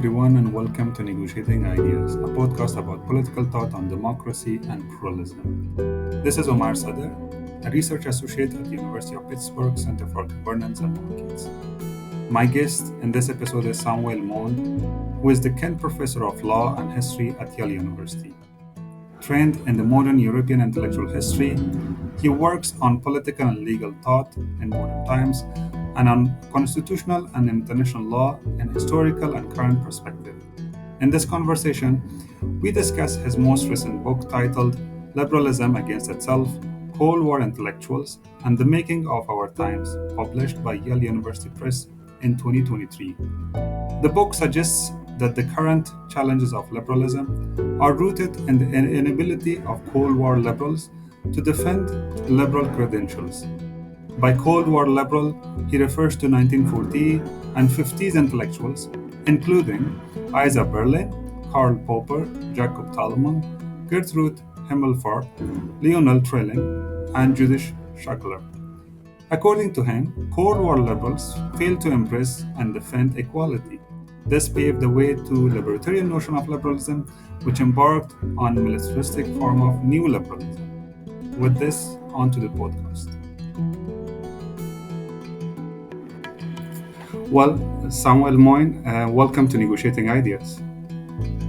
everyone, and welcome to Negotiating Ideas, a podcast about political thought on democracy and pluralism. This is Omar Sadr, a research associate at the University of Pittsburgh Center for Governance and Markets. My guest in this episode is Samuel Moyn, who is the Kent Professor of Law and History at Yale University. Trained in the modern European intellectual history, he works on political and legal thought in modern times and on constitutional and international law in historical and current perspective. In this conversation, we discuss his most recent book titled Liberalism Against Itself, Cold War Intellectuals, and the Making of Our Times, published by Yale University Press in 2023. The book suggests that the current challenges of liberalism are rooted in the inability of Cold War liberals to defend liberal credentials. By Cold War liberal, he refers to 1940 and 50s intellectuals, including Isa Berlin, Karl Popper, Jacob Talman, Gertrude Himmelfarb, Lionel Trilling, and Judith Schuckler. According to him, Cold War liberals failed to embrace and defend equality. This paved the way to libertarian notion of liberalism, which embarked on a militaristic form of new liberalism. With this, on to the podcast. Well, Samuel Moyn, welcome to Negotiating Ideas.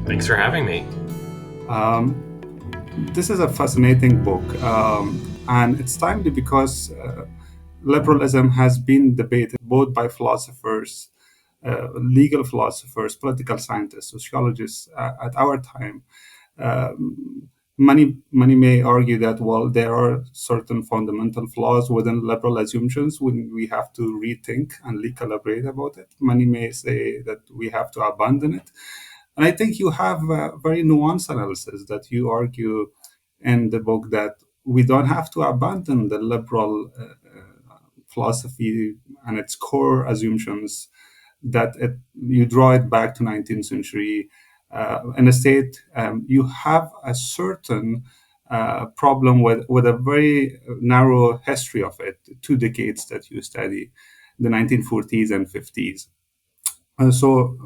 Thanks for having me. This is a fascinating book, and it's timely because liberalism has been debated both by philosophers, legal philosophers, political scientists, sociologists at our time. Many may argue that, well, there are certain fundamental flaws within liberal assumptions when we have to rethink and recalibrate about it. Many may say that we have to abandon it. And I think you have a very nuanced analysis that you argue in the book that we don't have to abandon the liberal philosophy and its core assumptions, that you draw it back to 19th century. In a state, you have a certain problem with a very narrow history of it, 2 decades that you study, the 1940s and 50s. So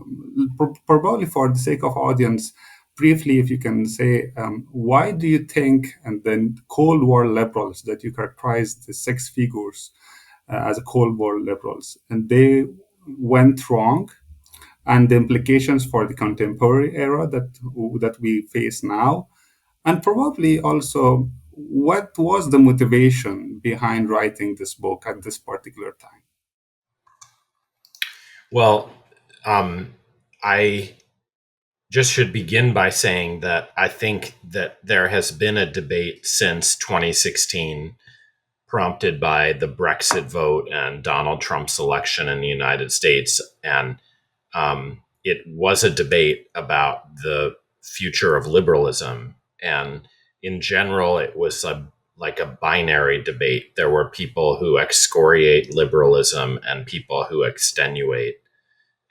probably for the sake of audience, briefly, if you can say, why do you think, and then Cold War liberals, that you characterize the 6 figures as Cold War liberals, and they went wrong, and the implications for the contemporary era that we face now, and probably also what was the motivation behind writing this book at this particular time? Well, I just should begin by saying that I think that there has been a debate since 2016, prompted by the Brexit vote and Donald Trump's election in the United States. And it was a debate about the future of liberalism. And in general, it was like a binary debate. There were people who excoriate liberalism and people who extenuate.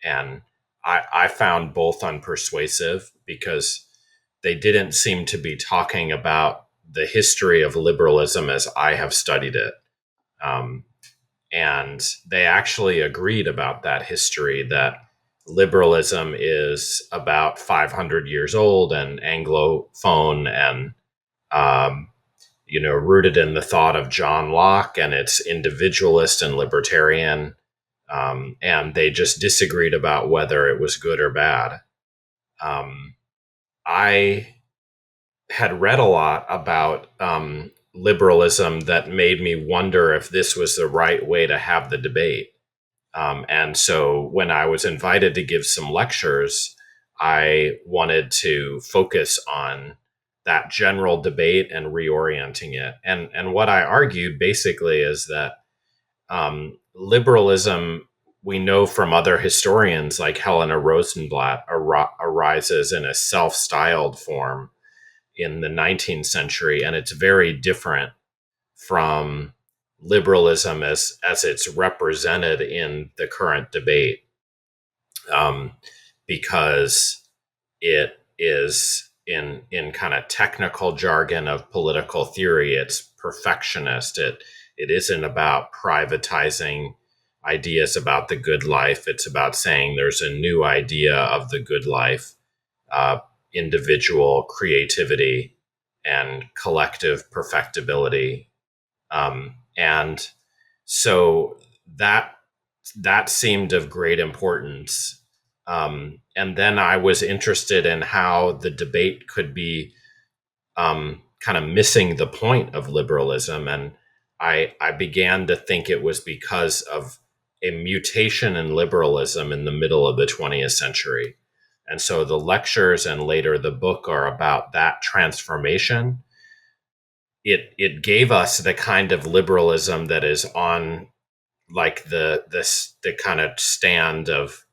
And I found both unpersuasive because they didn't seem to be talking about the history of liberalism as I have studied it. And they actually agreed about that history, that liberalism is about 500 years old and Anglophone and, rooted in the thought of John Locke, and it's individualist and libertarian. And they just disagreed about whether it was good or bad. I had read a lot about liberalism that made me wonder if this was the right way to have the debate. And so when I was invited to give some lectures, I wanted to focus on that general debate and reorienting it. And what I argued basically is that liberalism, we know from other historians like Helena Rosenblatt, arises in a self-styled form in the 19th century, and it's very different from liberalism as it's represented in the current debate, because it is in kind of technical jargon of political theory, it's perfectionist. It isn't about privatizing ideas about the good life. It's about saying there's a new idea of the good life, uh, individual creativity and collective perfectibility. And so that seemed of great importance. And then I was interested in how the debate could be kind of missing the point of liberalism. And I began to think it was because of a mutation in liberalism in the middle of the 20th century. And so the lectures and later the book are about that transformation. It gave us the kind of liberalism that is on like the kind of stand of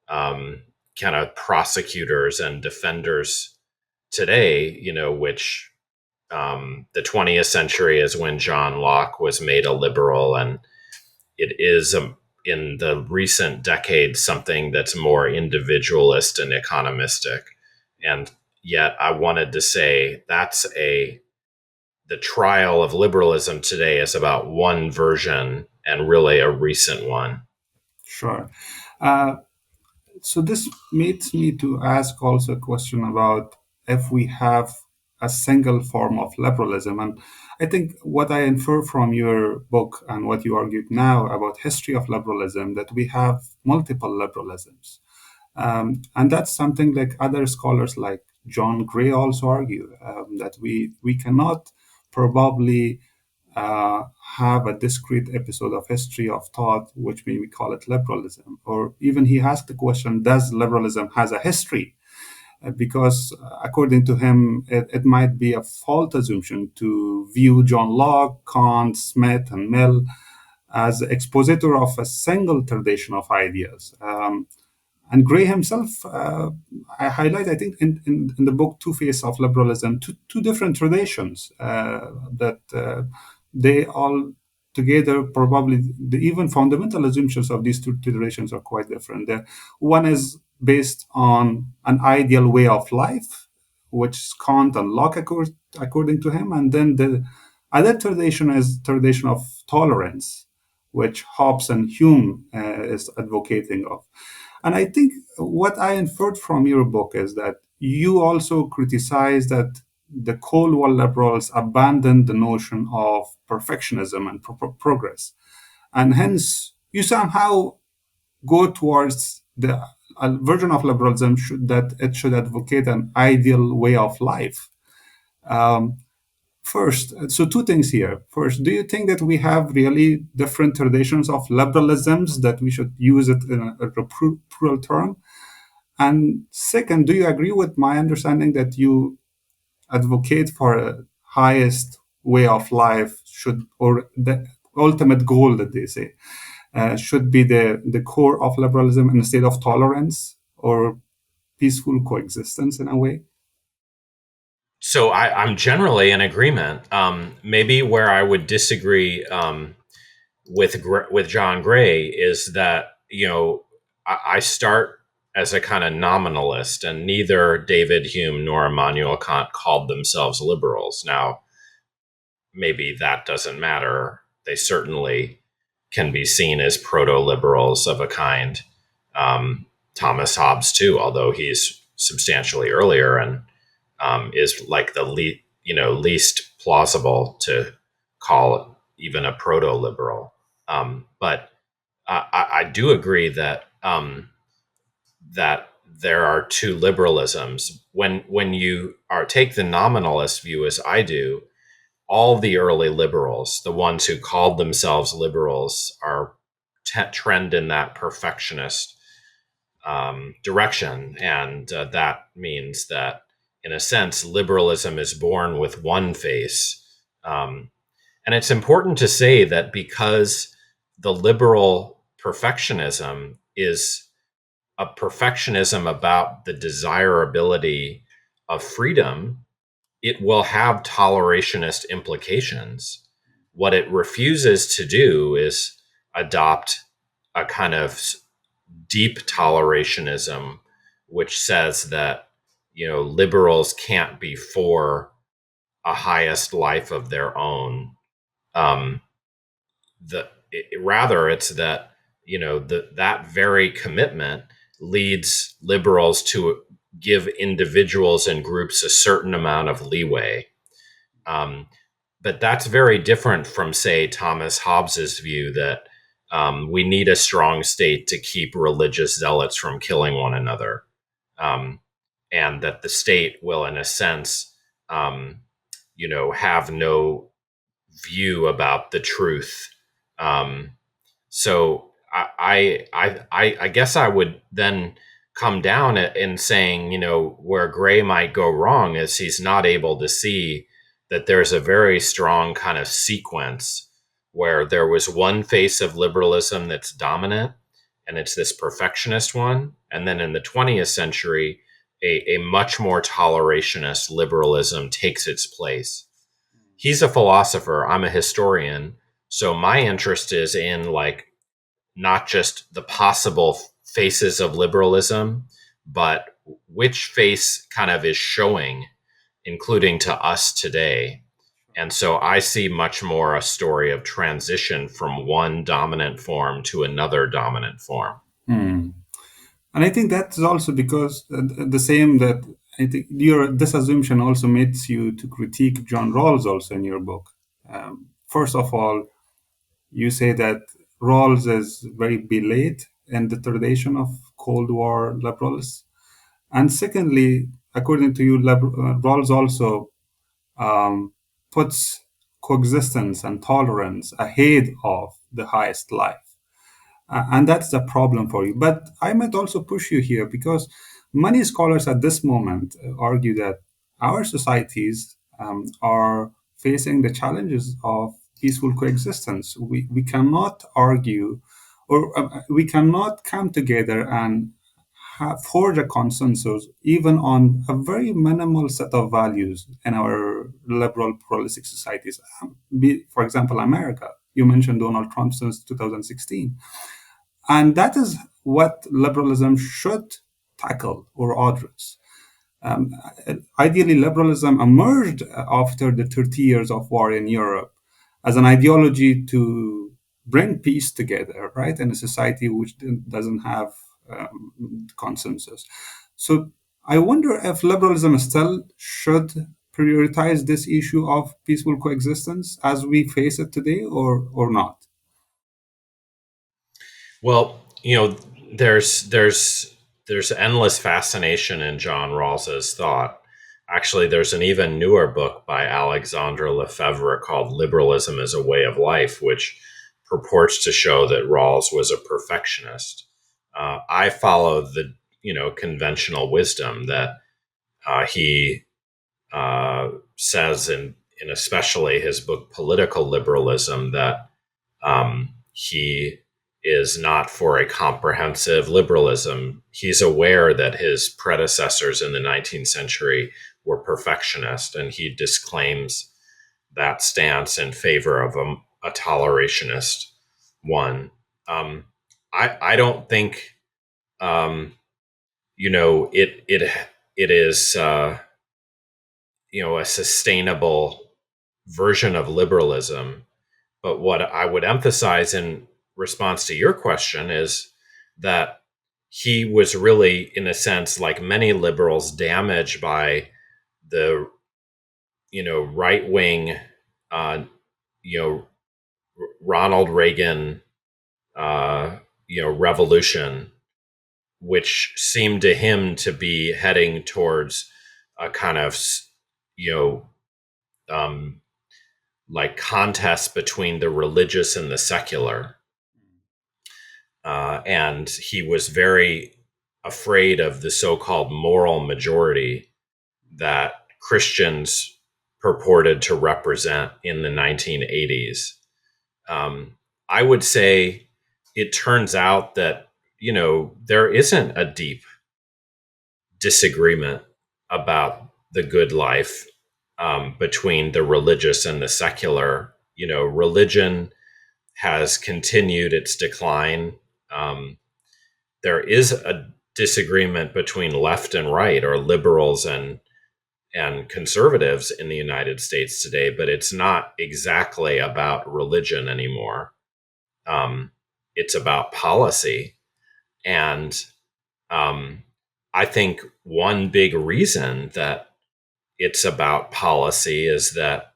kind of prosecutors and defenders today, which the 20th century is when John Locke was made a liberal, and it is in the recent decades something that's more individualist and economistic. And yet, I wanted to say the trial of liberalism today is about one version and really a recent one. Sure. Uh, so this makes me to ask also a question about if we have a single form of liberalism. And I think what I infer from your book and what you argued now about history of liberalism, that we have multiple liberalisms. And that's something like other scholars like John Gray also argue, that we cannot probably uh, have a discrete episode of history of thought, which we call it liberalism. Or even he asked the question, does liberalism has a history? Because according to him, it might be a false assumption to view John Locke, Kant, Smith, and Mill as expositor of a single tradition of ideas. And Gray himself, I highlight, I think, in the book Two Faces of Liberalism, two different traditions that they all together probably the even fundamental assumptions of these two traditions are quite different. One is based on an ideal way of life, which Kant and Locke according to him, and then the other tradition is tradition of tolerance, which Hobbes and Hume is advocating of. And I think what I inferred from your book is that you also criticize that the Cold War liberals abandoned the notion of perfectionism and progress. And hence, you somehow go towards the version of liberalism that it should advocate an ideal way of life. Um, First, so two things here. First, do you think that we have really different traditions of liberalisms that we should use it in a plural term? And second, do you agree with my understanding that you advocate for a highest way of life should, or the ultimate goal that they say, should be the core of liberalism in a state of tolerance or peaceful coexistence in a way? So I'm generally in agreement. Maybe where I would disagree with John Gray is that I start as a kind of nominalist, and neither David Hume nor Immanuel Kant called themselves liberals. Now, maybe that doesn't matter. They certainly can be seen as proto-liberals of a kind. Thomas Hobbes too, although he's substantially earlier and is like the least plausible to call even a proto-liberal. But I do agree that that there are two liberalisms. When you take the nominalist view, as I do, all the early liberals, the ones who called themselves liberals, are trend in that perfectionist direction, and that means that, in a sense, liberalism is born with one face. And it's important to say that because the liberal perfectionism is a perfectionism about the desirability of freedom, it will have tolerationist implications. What it refuses to do is adopt a kind of deep tolerationism, which says that liberals can't be for a highest life of their own. Rather, it's that that very commitment leads liberals to give individuals and groups a certain amount of leeway. But that's very different from, say, Thomas Hobbes's view that we need a strong state to keep religious zealots from killing one another, and that the state will, in a sense, have no view about the truth. So I guess I would then come down in saying, where Gray might go wrong is he's not able to see that there's a very strong kind of sequence where there was one face of liberalism that's dominant, and it's this perfectionist one. And then in the 20th century, a much more tolerationist liberalism takes its place. He's a philosopher. I'm a historian. So my interest is in not just the possible faces of liberalism, but which face kind of is showing, including to us today. And so I see much more a story of transition from one dominant form to another dominant form. And I think that's also because the same that I think this assumption also makes you to critique John Rawls also in your book. First of all, you say that Rawls is very belayed in the tradition of Cold War liberals. And secondly, according to you, Rawls also puts coexistence and tolerance ahead of the highest life. And that's the problem for you. But I might also push you here because many scholars at this moment argue that our societies are facing the challenges of peaceful coexistence. We cannot argue or we cannot come together and forge a consensus even on a very minimal set of values in our liberal pluralistic societies. For example, America. You mentioned Donald Trump since 2016. And that is what liberalism should tackle or address. Um, Ideally, liberalism emerged after the 30 years of war in Europe as an ideology to bring peace together, right, in a society which doesn't have consensus. So I wonder if liberalism still should prioritize this issue of peaceful coexistence as we face it today, or not. Well, there's endless fascination in John Rawls's thought. Actually, there's an even newer book by Alexandre Lefebvre called Liberalism as a Way of Life, which purports to show that Rawls was a perfectionist. I follow the conventional wisdom that he says in especially his book Political Liberalism that he is not for a comprehensive liberalism. He's aware that his predecessors in the 19th century were perfectionist, and he disclaims that stance in favor of a tolerationist one. I don't think it is a sustainable version of liberalism. But what I would emphasize in response to your question is that he was really, in a sense, like many liberals, damaged by the right wing, you know Ronald Reagan, revolution, which seemed to him to be heading towards a kind of you know like contest between the religious and the secular. And he was very afraid of the so-called moral majority that Christians purported to represent in the 1980s. I would say it turns out that, there isn't a deep disagreement about the good life between the religious and the secular. Religion has continued its decline. There is a disagreement between left and right, or liberals and conservatives in the United States today, but it's not exactly about religion anymore. it's about policy. And I think one big reason that it's about policy is that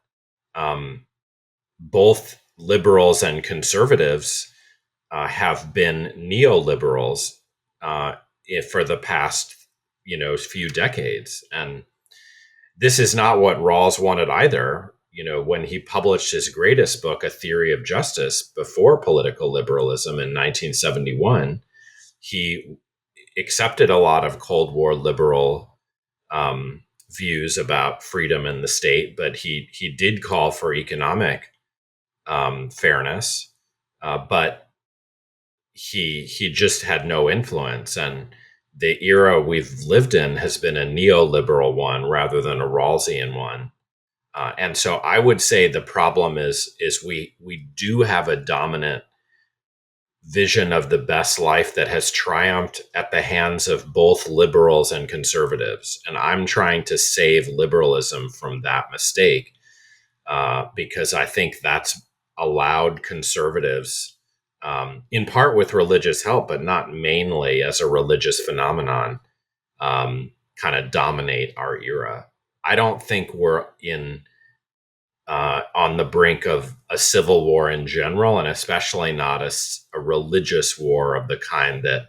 both liberals and conservatives have been neoliberals for the past, few decades. And this is not what Rawls wanted either. When he published his greatest book, A Theory of Justice, before political liberalism in 1971, he accepted a lot of Cold War liberal views about freedom in the state, but he did call for economic fairness, but he just had no influence. And the era we've lived in has been a neoliberal one rather than a Rawlsian one. And so I would say the problem is we do have a dominant vision of the best life that has triumphed at the hands of both liberals and conservatives. And I'm trying to save liberalism from that mistake, because I think that's allowed conservatives, in part with religious help, but not mainly as a religious phenomenon, kind of dominate our era. I don't think we're on the brink of a civil war in general, and especially not a religious war of the kind that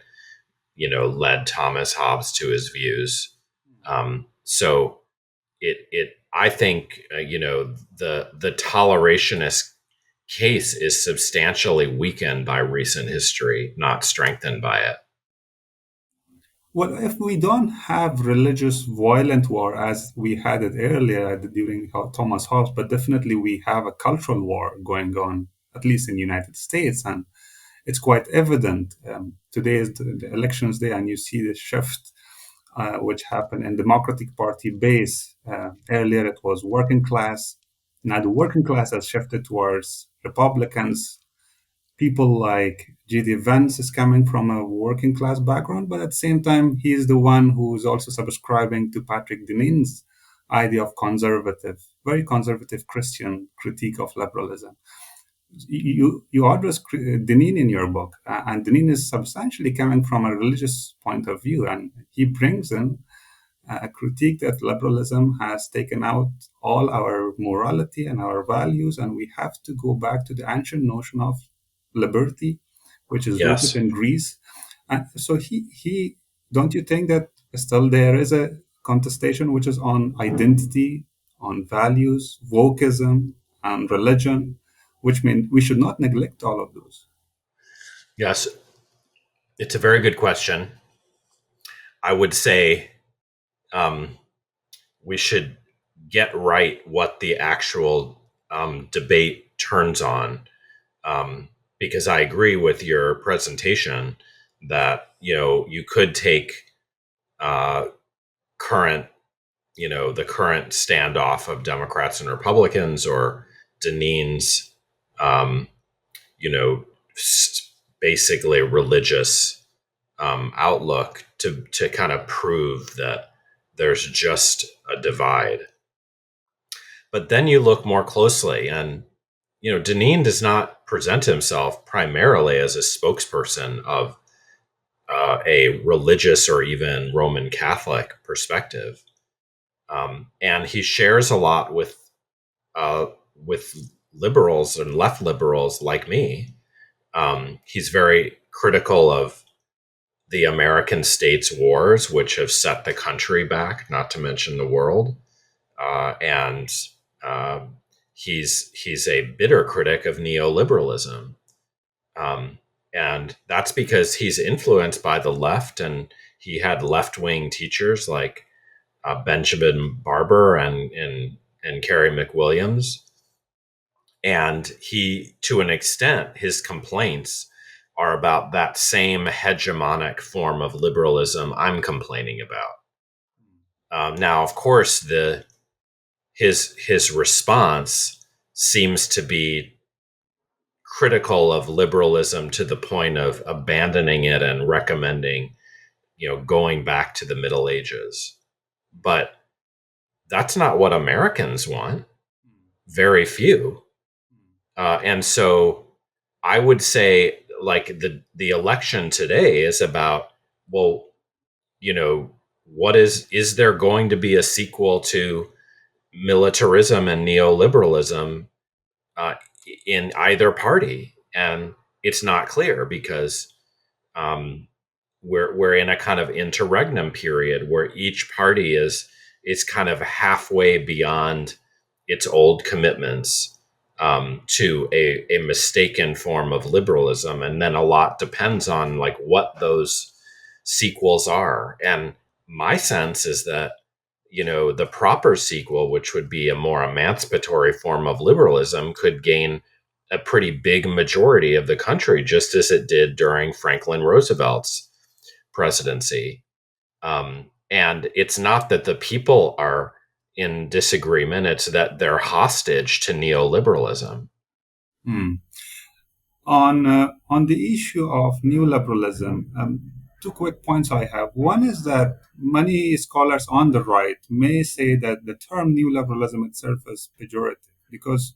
led Thomas Hobbes to his views. So I think the tolerationist case is substantially weakened by recent history, not strengthened by it. Well, if we don't have religious violent war as we had it earlier during Thomas Hobbes, but definitely we have a cultural war going on, at least in the United States, and it's quite evident. Today is the elections day, and you see the shift which happened in Democratic Party base. Earlier it was working class. Now the working class has shifted towards Republicans. People like G.D. Vance is coming from a working class background, but at the same time, he's the one who's also subscribing to Patrick Deneen's idea of conservative, very conservative Christian critique of liberalism. You address Deneen in your book, and Deneen is substantially coming from a religious point of view, and he brings in a critique that liberalism has taken out all our morality and our values, and we have to go back to the ancient notion of liberty, which is rooted Yes. in Greece. And so he don't you think that still there is a contestation which is on identity, on values, wokeism, and religion, which means we should not neglect all of those. Yes. It's a very good question. I would say we should get right what the actual debate turns on, because I agree with your presentation that you could take current the current standoff of Democrats and Republicans, or Deneen's you know basically religious outlook to kind of prove that there's just a divide. But then you look more closely, and Deneen does not present himself primarily as a spokesperson of a religious or even Roman Catholic perspective, and he shares a lot with liberals and left liberals like me. He's very critical of the American states' wars, which have set the country back, not to mention the world, and he's a bitter critic of neoliberalism. And that's because he's influenced by the left, and he had left-wing teachers like Benjamin Barber and Carrie McWilliams. And he, to an extent, his complaints are about that same hegemonic form of liberalism I'm complaining about. Now, of course, his response seems to be critical of liberalism to the point of abandoning it and recommending, going back to the Middle Ages. But that's not what Americans want. Very few. And so I would say like the election today is about, well, what is there going to be a sequel to militarism and neoliberalism uh, in either party? And it's not clear because um, we're in a kind of interregnum period where each party is kind of halfway beyond its old commitments to a mistaken form of liberalism, and then a lot depends on like what those sequels are. And my sense is that the proper sequel, which would be a more emancipatory form of liberalism, could gain a pretty big majority of the country, just as it did during Franklin Roosevelt's presidency. And it's not that the people are in disagreement, it's that they're hostage to neoliberalism. Hmm. On the issue of neoliberalism, two quick points I have. One is that many scholars on the right may say that the term neoliberalism itself is pejorative because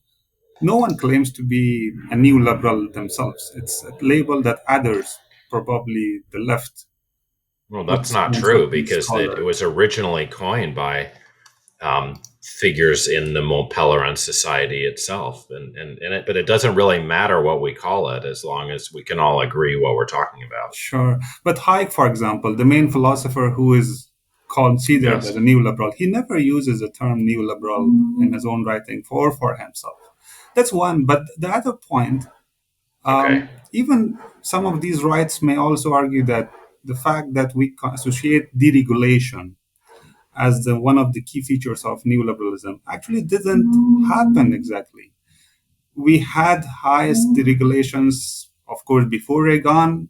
no one claims to be a neoliberal themselves. It's a label that others, probably the left, Well, that's puts not on true certain because it scholars. was originally coined by figures in the Mont Pelerin Society itself, but it doesn't really matter what we call it as long as we can all agree what we're talking about. Sure. But Hayek, for example, the main philosopher who is considered as Yes. a neoliberal, he never uses the term neoliberal in his own writing for himself. That's one. But the other point, Okay. even some of these rights may also argue that the fact that we associate deregulation as one of the key features of neoliberalism actually didn't happen exactly. We had highest deregulations, of course, before Reagan.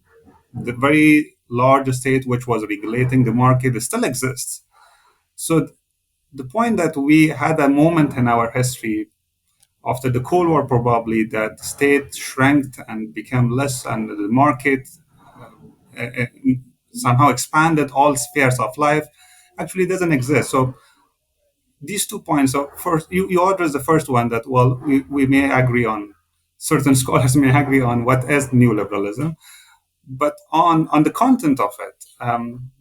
The very large state which was regulating the market still exists. So the point that we had a moment in our history after the Cold War, probably, that the state shrank and became less, and the market uh, uh, somehow expanded all spheres of life, actually doesn't exist. So these 2 points. So first, you address the first one that, well, we may agree on, certain scholars may agree on what is neoliberalism. But on the content of it,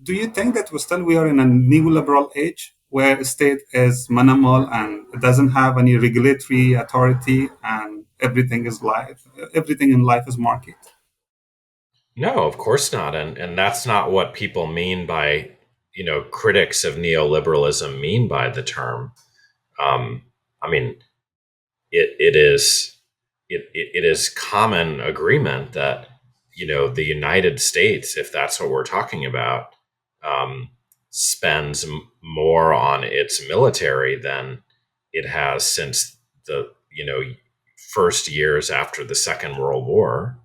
do you think that we are in a neoliberal age where the state is minimal and it doesn't have any regulatory authority and everything in life is market? No, of course not. And that's not what people mean by, critics of neoliberalism mean by the term. I mean, it is it is common agreement that the United States, if that's what we're talking about, um, spends more on its military than it has since the first years after the Second World War,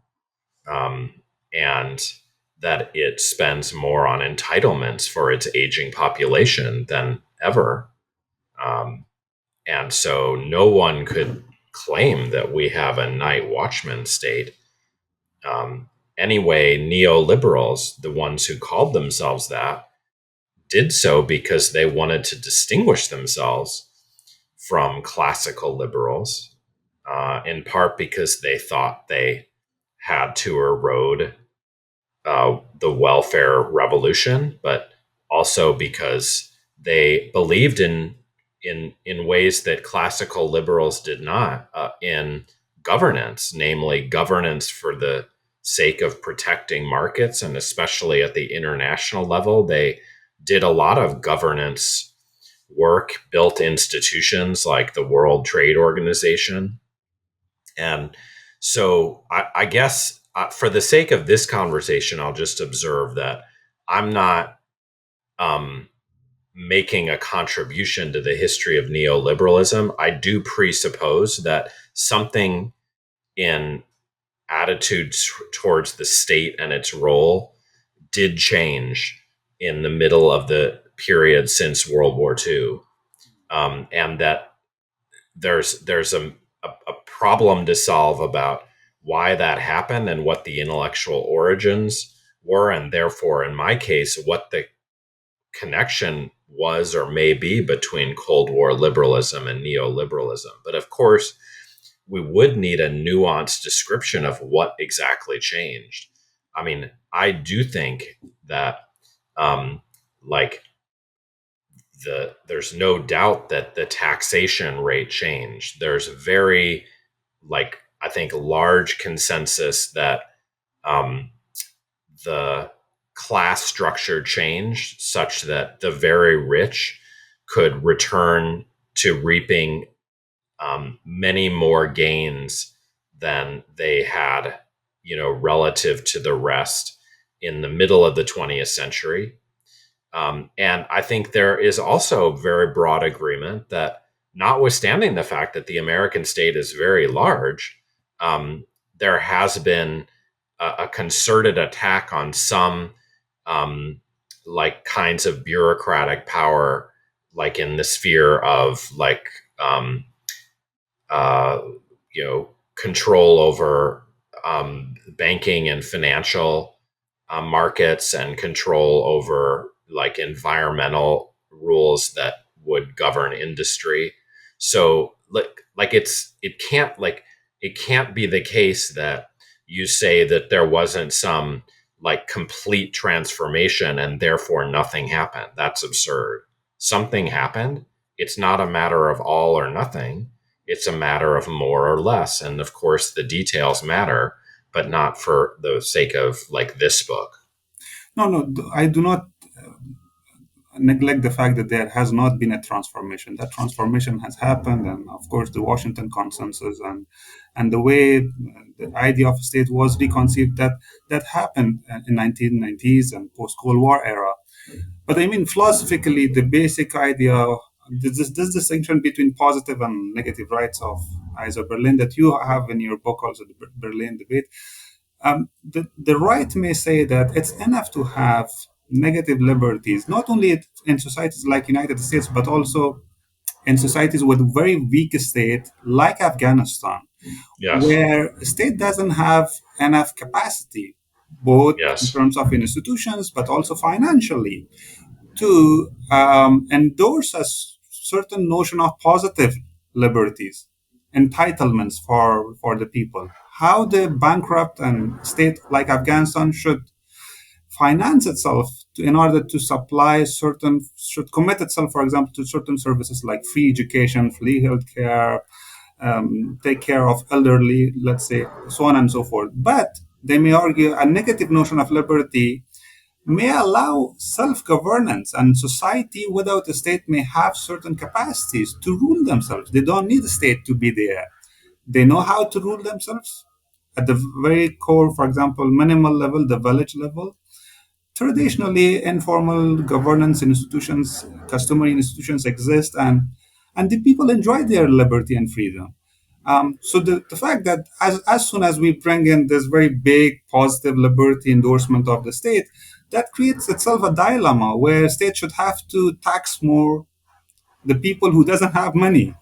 um, and that it spends more on entitlements for its aging population than ever. Um, and so no one could claim that we have a night watchman state. Um, anyway, neoliberals, the ones who called themselves that, did so because they wanted to distinguish themselves from classical liberals, in part because they thought they had to erode the welfare revolution, but also because they believed in ways that classical liberals did not, in governance, namely governance for the sake of protecting markets, and especially at the international level, they did a lot of governance work, built institutions like the World Trade Organization. And so I guess, for the sake of this conversation, I'll just observe that I'm not um, making a contribution to the history of neoliberalism. I do presuppose that something in attitudes towards the state and its role did change in the middle of the period since World War II, and that there's a problem to solve about why that happened and what the intellectual origins were, and therefore, in my case, what the connection was or may be between Cold War liberalism and neoliberalism. But of course, we would need a nuanced description of what exactly changed. I mean, I do think that um, like there's no doubt that the taxation rate changed. There's very I think large consensus that um, the class structure changed such that the very rich could return to reaping many more gains than they had, relative to the rest in the middle of the 20th century. And I think there is also very broad agreement that, notwithstanding the fact that the American state is very large, um, there has been a concerted attack on some kinds of bureaucratic power, like in the sphere of um, uh, control over banking and financial markets, and control over environmental rules that would govern industry. So it can't be the case that you say that there wasn't some complete transformation and therefore nothing happened. That's absurd. Something happened. It's not a matter of all or nothing. It's a matter of more or less. And of course, the details matter, but not for the sake of this book. No, no, I do not neglect the fact that there has not been a transformation. That transformation has happened, and of course, the Washington Consensus and the way the idea of state was reconceived, that happened in 1990s and post Cold War era. But I mean, philosophically, the basic idea, this distinction between positive and negative rights of Isa Berlin that you have in your book, also the Berlin debate, the right may say that it's enough to have negative liberties, not only in societies like United States, but also in societies with very weak state, like Afghanistan, Yes. where the state doesn't have enough capacity, both in Yes. terms of institutions, but also financially, to endorse a certain notion of positive liberties, entitlements for the people. How the bankrupt and state like Afghanistan should finance itself in order to supply should commit itself, for example, to certain services like free education, free healthcare, take care of elderly, let's say, so on and so forth. But they may argue a negative notion of liberty may allow self-governance, and society without a state may have certain capacities to rule themselves. They don't need a state to be there. They know how to rule themselves at the very core, for example, minimal level, the village level. Traditionally, informal governance institutions, customary institutions exist, and the people enjoy their liberty and freedom. So the fact that as soon as we bring in this very big positive liberty endorsement of the state, that creates itself a dilemma where state should have to tax more the people who doesn't have money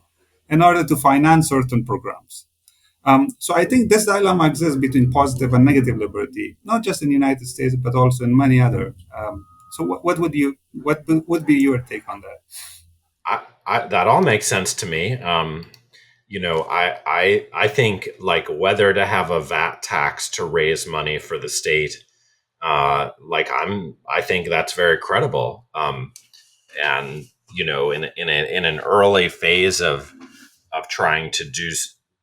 in order to finance certain programs. So I think this dilemma exists between positive and negative liberty, not just in the United States, but also in many other. So what would be your take on that? That all makes sense to me. I think whether to have a VAT tax to raise money for the state, I think that's very credible. And in an early phase of trying to do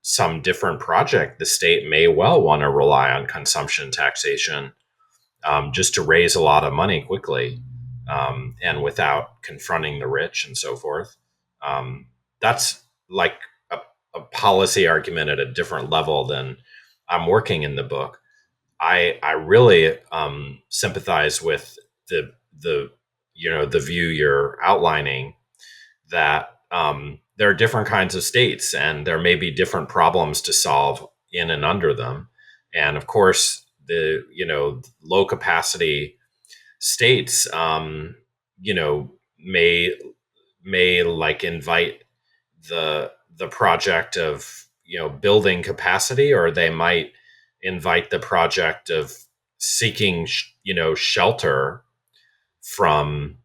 some different project, the state may well want to rely on consumption taxation, just to raise a lot of money quickly, and without confronting the rich and so forth. That's like a policy argument at a different level than I'm working in the book. I really sympathize with the view you're outlining, that there are different kinds of states and there may be different problems to solve in and under them. And of course, the low capacity states, you know, may invite the project of building capacity, or they might invite the project of seeking shelter from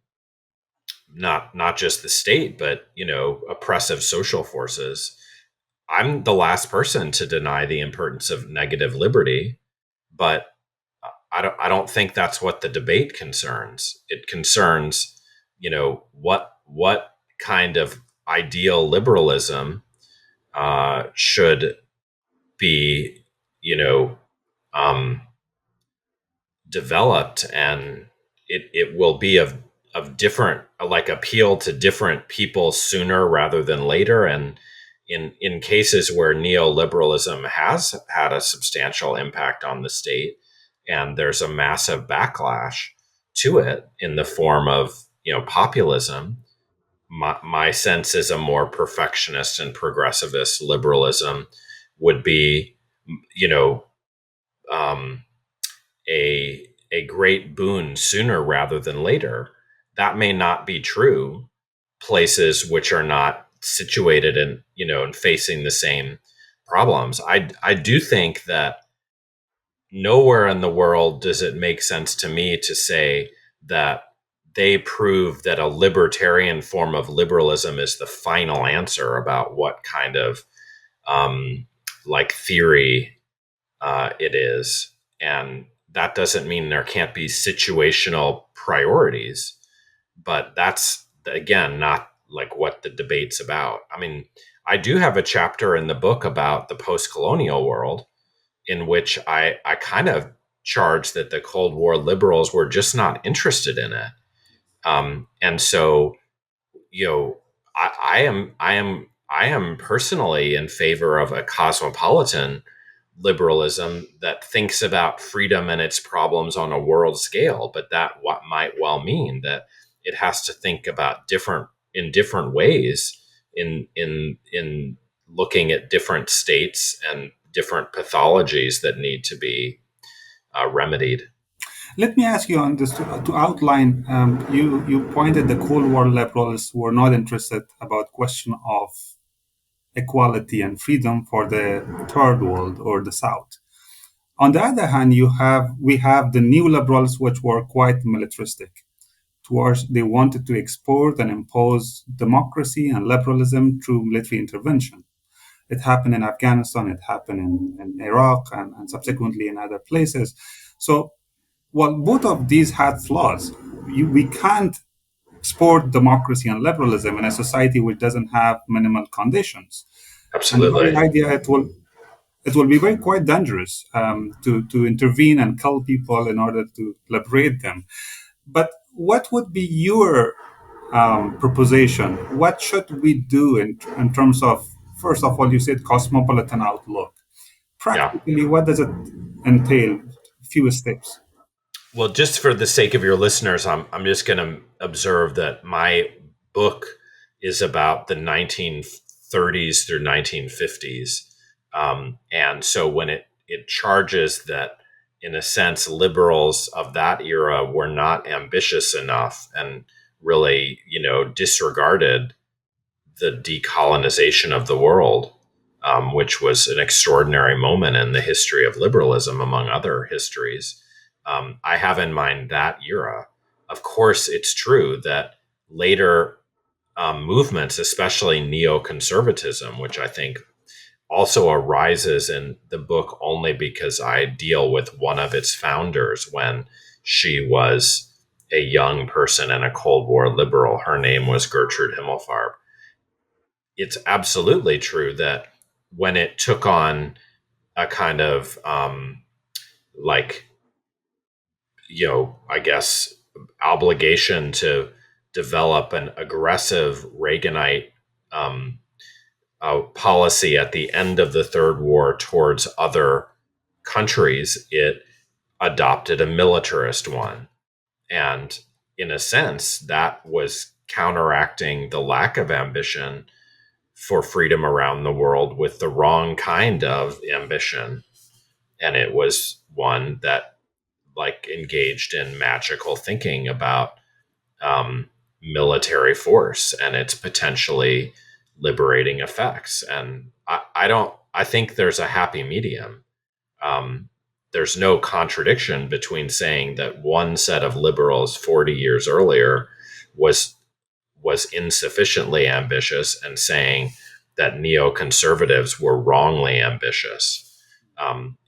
not just the state, but oppressive social forces. I'm the last person to deny the importance of negative liberty, but I don't think that's what the debate concerns. It concerns, what kind of ideal liberalism should be, you know, um, developed, and it will be of different, like, appeal to different people sooner rather than later. And in cases where neoliberalism has had a substantial impact on the state, and there's a massive backlash to it in the form of populism, my sense is a more perfectionist and progressivist liberalism would be, you know um, a great boon sooner rather than later. That may not be true places which are not situated in, and facing the same problems. I do think that nowhere in the world does it make sense to me to say that they prove that a libertarian form of liberalism is the final answer about what kind of like theory it is. And that doesn't mean there can't be situational priorities, but that's, again, not like what the debate's about. I mean, I do have a chapter in the book about the post-colonial world in which I kind of charge that the Cold War liberals were just not interested in it. And so, you know, I am personally in favor of a cosmopolitan liberalism that thinks about freedom and its problems on a world scale, but that what might well mean that it has to think about different ways in looking at different states and different pathologies that need to be remedied. Let me ask you on this to outline. You pointed the Cold War liberals were not interested about question of equality and freedom for the third world or the South. On the other hand, we have the new liberals, which were quite militaristic. Towards they wanted to export and impose democracy and liberalism through military intervention. It happened in Afghanistan, it happened in Iraq, and subsequently in other places. So, while both of these had flaws, we can't export democracy and liberalism in a society which doesn't have minimal conditions. And the very Absolutely. idea it will be very quite dangerous to intervene and kill people in order to liberate them. But what would be your proposition? What should we do in terms of, first of all, you said cosmopolitan outlook. Yeah. Practically, what does it entail? Few steps. Well, just for the sake of your listeners, I'm just going to observe that my book is about the 1930s through 1950s, and so when it charges that, in a sense, liberals of that era were not ambitious enough and really, disregarded the decolonization of the world, which was an extraordinary moment in the history of liberalism, among other histories. I have in mind that era. Of course, it's true that later movements, especially neoconservatism, which I think also arises in the book only because I deal with one of its founders when she was a young person and a Cold War liberal. Her name was Gertrude Himmelfarb. It's absolutely true that when it took on a kind of like, I guess, obligation to develop an aggressive Reaganite policy at the end of the Third War towards other countries, it adopted a militarist one. And in a sense, that was counteracting the lack of ambition for freedom around the world with the wrong kind of ambition. And it was one that, like, engaged in magical thinking about military force and its potentially liberating effects. And I think there's a happy medium. There's no contradiction between saying that one set of liberals 40 years earlier was insufficiently ambitious, and saying that neoconservatives were wrongly ambitious.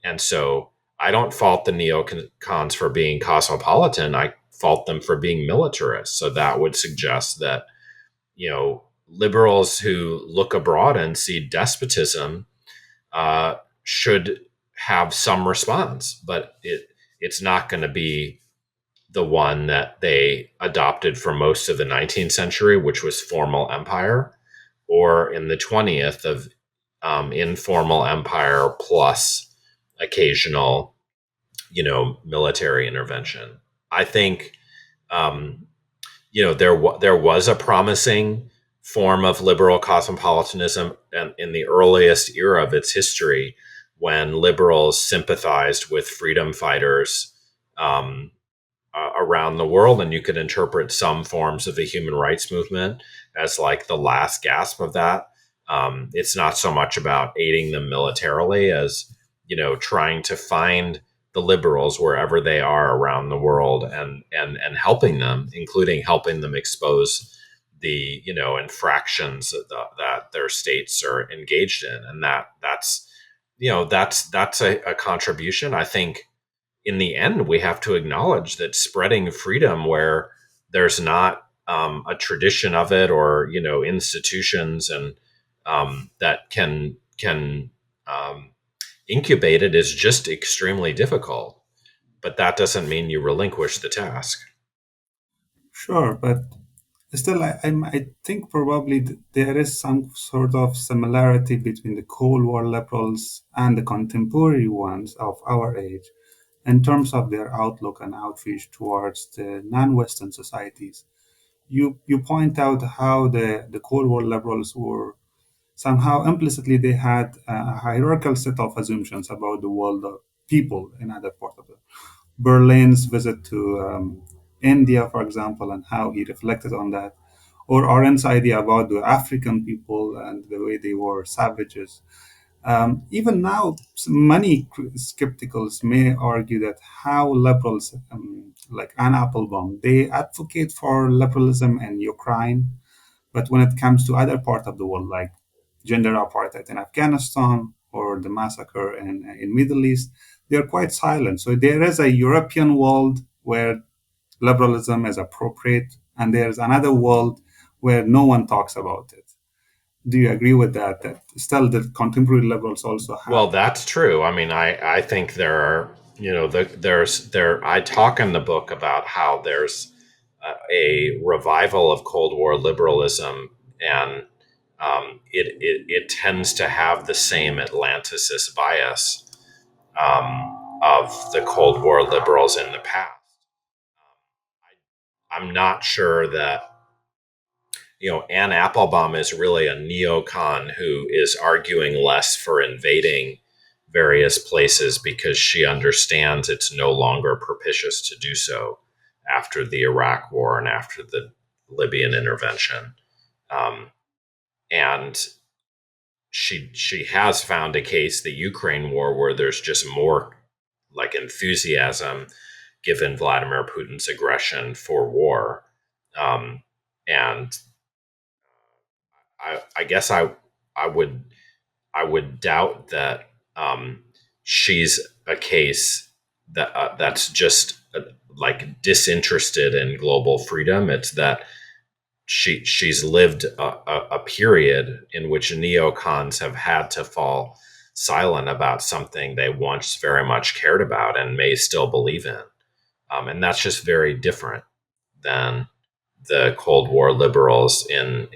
And so I don't fault the neocons for being cosmopolitan. I fault them for being militarist. So that would suggest that, liberals who look abroad and see despotism should have some response, but it's not going to be the one that they adopted for most of the 19th century, which was formal empire, or in the 20th of informal empire plus occasional, military intervention. I think, um, there was a promising form of liberal cosmopolitanism in the earliest era of its history, when liberals sympathized with freedom fighters um, around the world, and you could interpret some forms of the human rights movement as like the last gasp of that. It's not so much about aiding them militarily as, trying to find the liberals wherever they are around the world, and helping them, including helping them expose the, infractions that their states are engaged in. And that's a contribution. I think in the end, we have to acknowledge that spreading freedom where there's not a tradition of it, or, institutions and that can um, incubate it, is just extremely difficult. But that doesn't mean you relinquish the task. Sure, but still, I think probably there is some sort of similarity between the Cold War liberals and the contemporary ones of our age in terms of their outlook and outreach towards the non-Western societies. You point out how the Cold War liberals were somehow implicitly they had a hierarchical set of assumptions about the world of people in other parts of the Berlin's visit to India, for example, and how he reflected on that, or Arendt's idea about the African people and the way they were savages. Even now, many skepticals may argue that how liberals, like Anne Applebaum, they advocate for liberalism in Ukraine, but when it comes to other part of the world, like gender apartheid in Afghanistan or the massacre in Middle East, they're quite silent. So there is a European world where liberalism is appropriate, and there's another world where no one talks about it. Do you agree with that? That still the contemporary liberals also Well, have. that's true. I mean, I think there are, I talk in the book about how there's a revival of Cold War liberalism, and it tends to have the same Atlanticist bias of the Cold War liberals in the past. I'm not sure that, Anne Applebaum is really a neocon who is arguing less for invading various places because she understands it's no longer propitious to do so after the Iraq War and after the Libyan intervention. Um, and she has found a case, the Ukraine war, where there's just more like enthusiasm given Vladimir Putin's aggression for war. And I guess I would I would doubt that she's a case that's just like disinterested in global freedom. It's that she's lived a period in which neocons have had to fall silent about something they once very much cared about and may still believe in, and that's just very different than the Cold War liberals in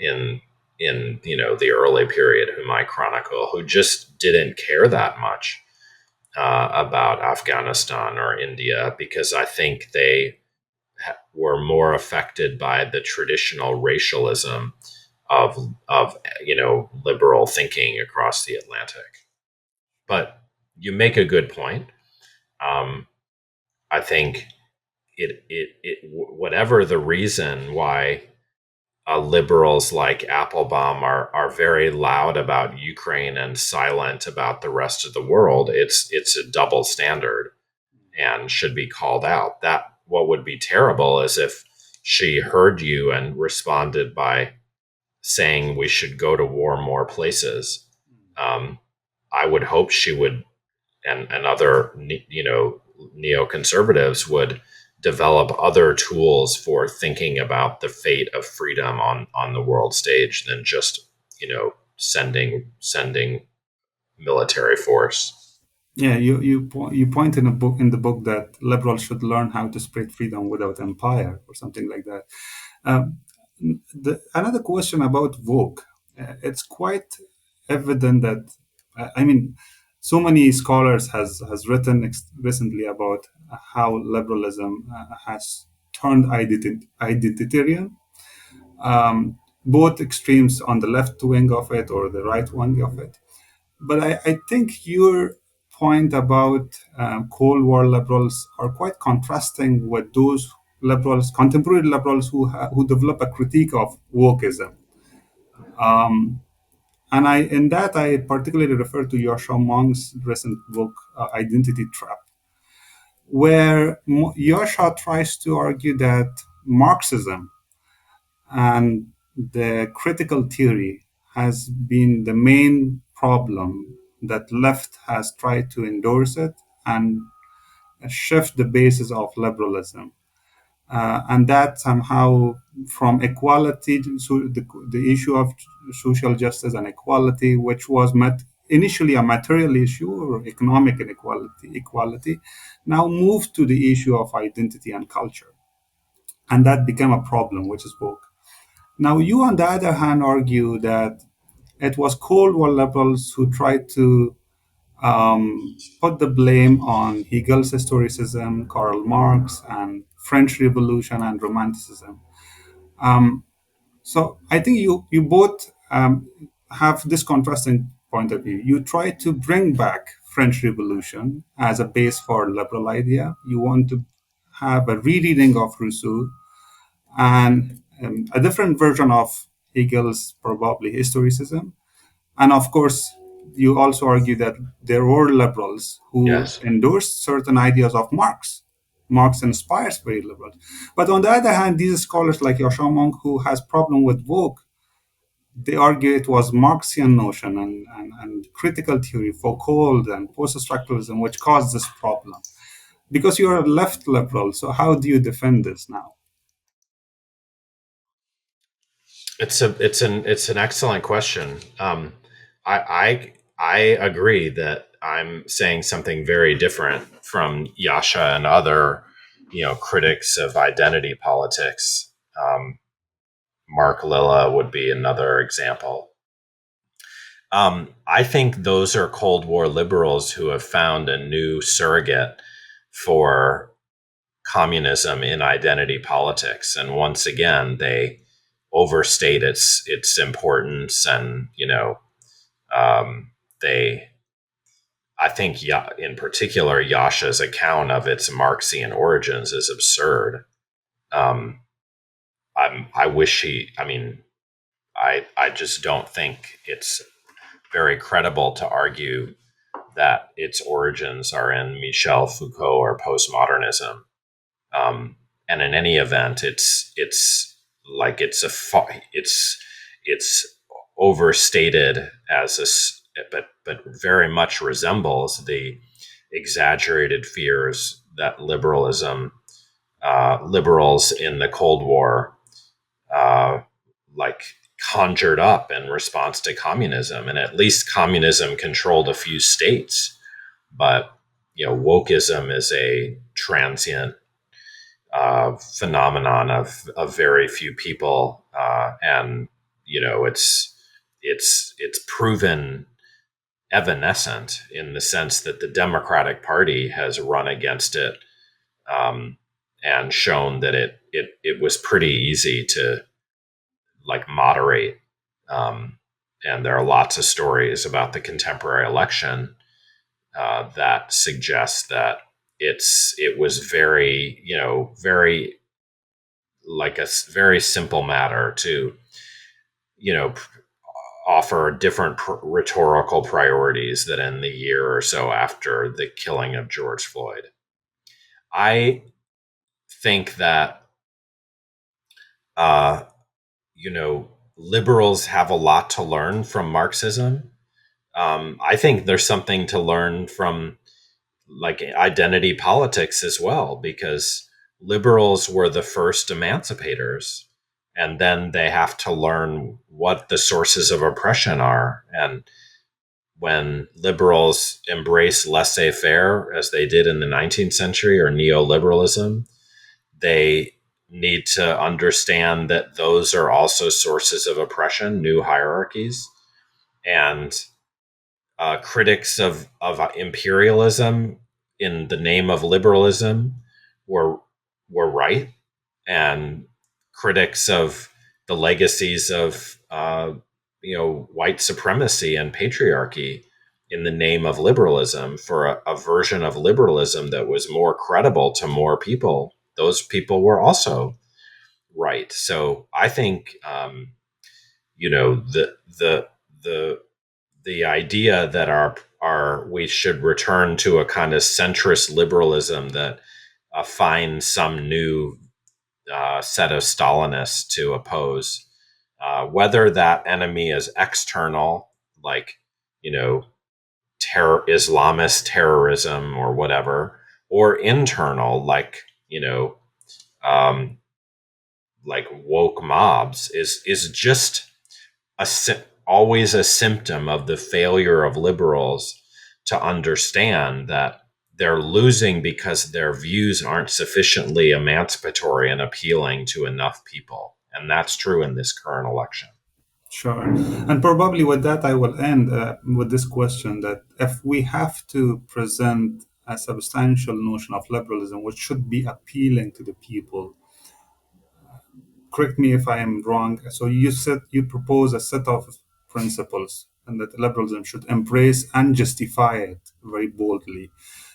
the early period, whom I chronicle, who just didn't care that much about Afghanistan or India, because I think they were more affected by the traditional racialism of liberal thinking across the Atlantic. But you make a good point. Um, I think whatever the reason why liberals like Applebaum are very loud about Ukraine and silent about the rest of the world, it's a double standard and should be called out. That what would be terrible is if she heard you and responded by saying we should go to war more places. Um, I would hope she would, and other neoconservatives would develop other tools for thinking about the fate of freedom on the world stage than just sending military force. Yeah, you point in a book in the book that liberals should learn how to spread freedom without empire or something like that. Um, Another question about woke. It's quite evident that I mean, so many scholars has written recently about how liberalism has turned identitarian. Both extremes on the left wing of it or the right wing of it. But I think your point about Cold War liberals are quite contrasting with those liberals, contemporary liberals who develop a critique of wokeism. Um, and in that, I particularly refer to Yosha Mong's recent book, Identity Trap, where Yosha tries to argue that Marxism and the critical theory has been the main problem that left has tried to endorse it and shift the basis of liberalism. And that somehow from equality so the issue of social justice and equality, which was initially a material issue or economic inequality, now moved to the issue of identity and culture, and that became a problem which is woke. Now, you, on the other hand, argue that it was Cold War liberals who tried to put the blame on Hegel's historicism, Karl Marx, and French Revolution and Romanticism. Um, so I think you both have this contrasting point of view. You try to bring back French Revolution as a base for liberal idea. You want to have a rereading of Rousseau and a different version of Hegel's probably historicism. And of course, you also argue that there were liberals who Yes. endorsed certain ideas of Marx. Marx inspires very liberals. But on the other hand, these scholars like Yosha who has problem with woke, they argue it was Marxian notion and critical theory, Foucault and post-structuralism, which caused this problem. Because you're a left liberal, so how do you defend this now? It's an excellent question. I agree that I'm saying something very different from Yasha and other critics of identity politics. Mark Lilla would be another example. I think those are Cold War liberals who have found a new surrogate for communism in identity politics, and once again they overstate its importance, and they. I think, in particular, Yasha's account of its Marxian origins is absurd. Um, I wish he. I mean, I just don't think it's very credible to argue that its origins are in Michel Foucault or postmodernism. And in any event, it's like it's overstated as but very much resembles the exaggerated fears that liberals in the Cold War uh, like conjured up in response to communism. And at least communism controlled a few states, but wokeism is a transient phenomenon of very few people, and it's proven evanescent in the sense that the Democratic Party has run against it, um, and shown that it was pretty easy to like moderate. Um, and there are lots of stories about the contemporary election that suggest that it was very very like a very simple matter to you know offer different rhetorical priorities than in the year or so after the killing of George Floyd. I think that uh, you know liberals have a lot to learn from Marxism. I think there's something to learn from like identity politics as well, because liberals were the first emancipators, and then they have to learn what the sources of oppression are. And when liberals embrace laissez-faire, as they did in the 19th century, or neoliberalism, they need to understand that those are also sources of oppression, new hierarchies. And critics of imperialism in the name of liberalism were were right, and critics of the legacies of white supremacy and patriarchy in the name of liberalism, for a version of liberalism that was more credible to more people. Those people were also right. So I think the the the idea that our we should return to a kind of centrist liberalism that finds some new set of Stalinists to oppose, whether that enemy is external, like Islamist terrorism or whatever, or internal, like um, like woke mobs, is just a always a symptom of the failure of liberals to understand that they're losing because their views aren't sufficiently emancipatory and appealing to enough people. And that's true in this current election. Sure. And probably with that, I will end with this question that if we have to present a substantial notion of liberalism, which should be appealing to the people, correct me if I am wrong. So you propose a set of principles, and that liberalism should embrace and justify it very boldly.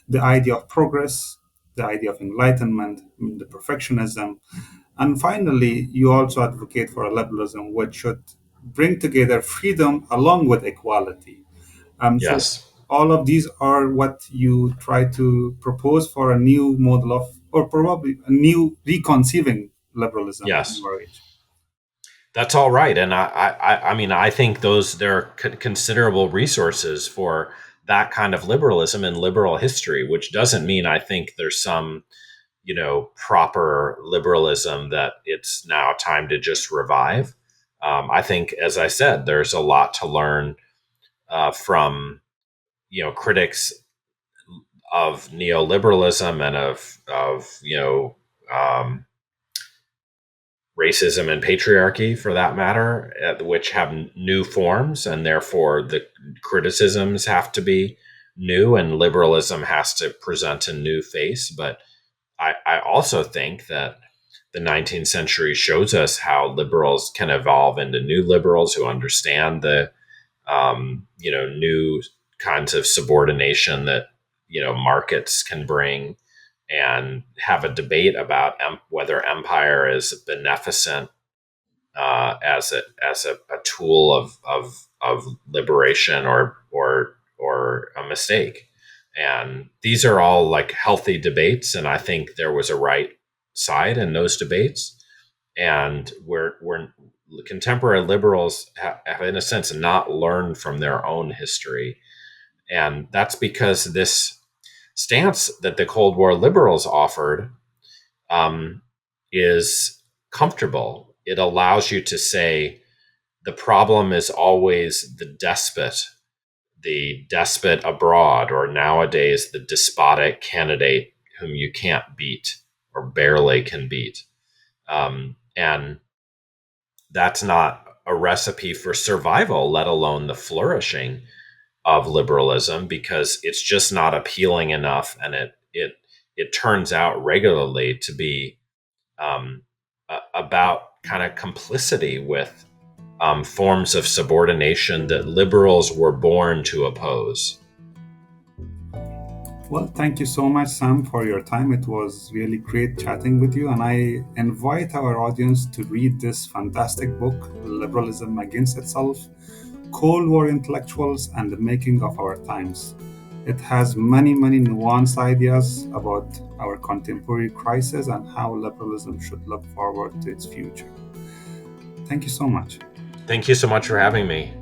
The idea of progress, the idea of enlightenment, the perfectionism, and finally, you also advocate for a liberalism which should bring together freedom along with equality. So Yes. all of these are what you try to propose for a new model of, or probably a new reconceiving liberalism in Yes. your age. That's all right. And I mean, I think there are considerable resources for that kind of liberalism in liberal history, which doesn't mean I think there's some proper liberalism that it's now time to just revive. I think, as I said, there's a lot to learn from critics of neoliberalism and of um, racism and patriarchy, for that matter, which have new forms, and therefore the criticisms have to be new, and liberalism has to present a new face. But I also think that the 19th century shows us how liberals can evolve into new liberals who understand the new kinds of subordination that markets can bring, and have a debate about whether empire is beneficent as a tool of liberation, or a mistake. And these are all like healthy debates, and I think there was a right side in those debates. And we're contemporary liberals have, in a sense, not learned from their own history, and that's because this stance that the Cold War liberals offered um, is comfortable. It allows you to say the problem is always the despot abroad, or nowadays the despotic candidate whom you can't beat or barely can beat. And that's not a recipe for survival, let alone the flourishing of liberalism, because it's just not appealing enough, and it turns out regularly to be about kind of complicity with forms of subordination that liberals were born to oppose. Well, thank you so much, Sam, for your time. It was really great chatting with you. And I invite our audience to read this fantastic book, Liberalism Against Itself: Cold War Intellectuals and the Making of Our Times. It has many, many nuanced ideas about our contemporary crisis and how liberalism should look forward to its future. Thank you so much. Thank you so much for having me.